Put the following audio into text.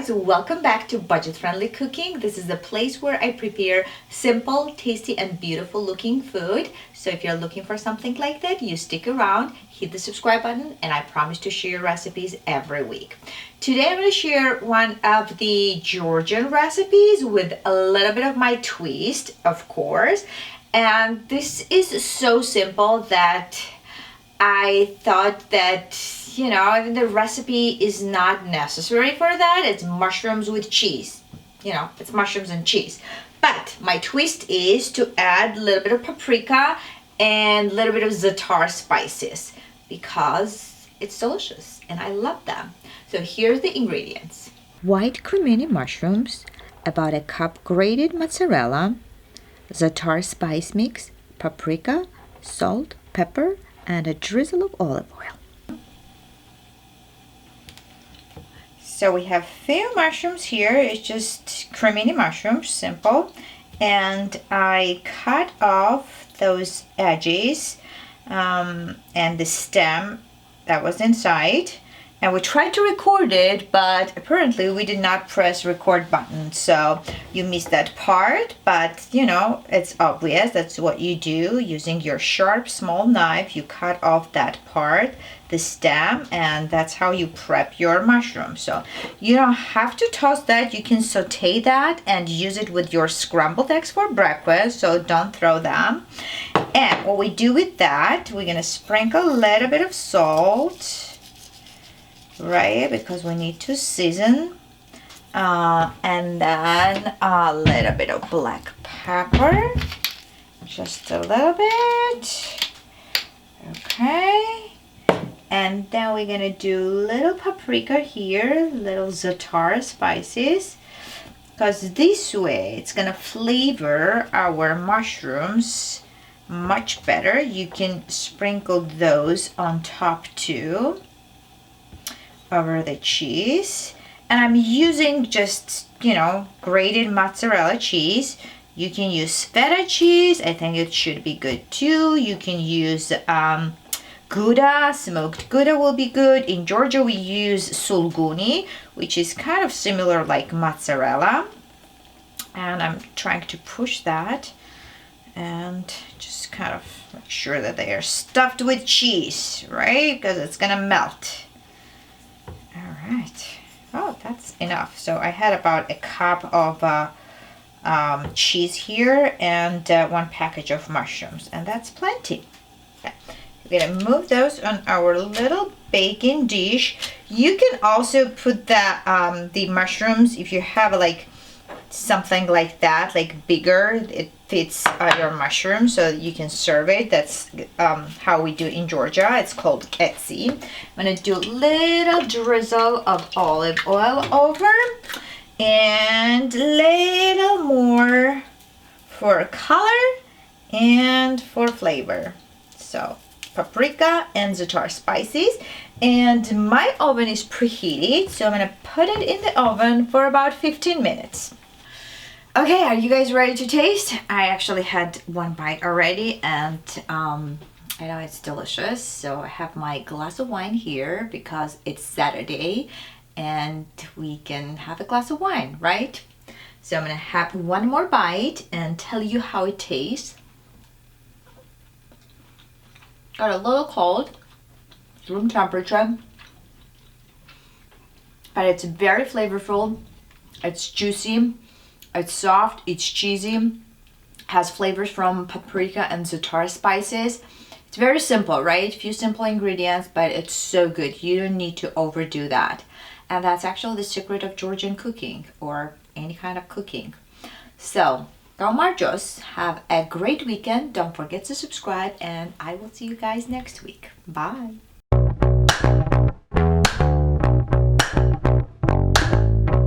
guys, welcome back to Budget Friendly Cooking. This is the place where I prepare simple, tasty, and beautiful looking food. So if you're looking for something like that, you stick around, hit the subscribe button, and I promise to share recipes every week. Today I'm going to share one of the Georgian recipes with a little bit of my twist, of course. And this is so simple that I thought that the recipe is not necessary for that. It's mushrooms with cheese. It's mushrooms and cheese. But my twist is to add a little bit of paprika and a little bit of za'atar spices because it's delicious and I love them. So here's the ingredients. White cremini mushrooms, about a cup grated mozzarella, za'atar spice mix, paprika, salt, pepper, and a drizzle of olive oil. So we have few mushrooms here. It's just cremini mushrooms, simple. And I cut off those edges and the stem that was inside. And we tried to record it, but apparently we did not press record button. So you missed that part, but it's obvious. That's what you do using your sharp small knife. You cut off that part, the stem, and that's how you prep your mushroom. So you don't have to toss that. You can saute that and use it with your scrambled eggs for breakfast. So don't throw them. And what we do with that, we're gonna sprinkle a little bit of salt, right, because we need to season, and then a little bit of black pepper, just a little bit, okay, and then we're gonna do little paprika here, little za'atar spices, because this way it's gonna flavor our mushrooms much better. You can sprinkle those on top too over the cheese, and I'm using just grated mozzarella cheese. You can use feta cheese. I think it should be good too. You can use Gouda, smoked Gouda will be good. In Georgia we use sulguni, which is kind of similar like mozzarella, and I'm trying to push that and just kind of make sure that they are stuffed with cheese, right, because it's gonna melt. All right. Oh, that's enough. So I had about a cup of cheese here and 1 package of mushrooms, and that's plenty. Okay. We're gonna move those on our little baking dish. You can also put the mushrooms, if you have like something like that, like bigger, it fits your mushroom, so you can serve it. That's how we do it in Georgia. It's called ketsi. I'm gonna do a little drizzle of olive oil over and little more for color and for flavor. So paprika and za'atar spices, and my oven is preheated, so I'm gonna put it in the oven for about 15 minutes. Okay, are you guys ready to taste? I actually had 1 bite already, and I know it's delicious. So I have my glass of wine here because it's Saturday and we can have a glass of wine, right? So I'm gonna have 1 more bite and tell you how it tastes. Got a little cold, room temperature, but it's very flavorful. It's juicy. It's soft, it's cheesy, has flavors from paprika and za'atar spices. It's very simple, right? Few simple ingredients, but it's so good. You don't need to overdo that. And that's actually the secret of Georgian cooking or any kind of cooking. So, Marjos, have a great weekend. Don't forget to subscribe, and I will see you guys next week. Bye.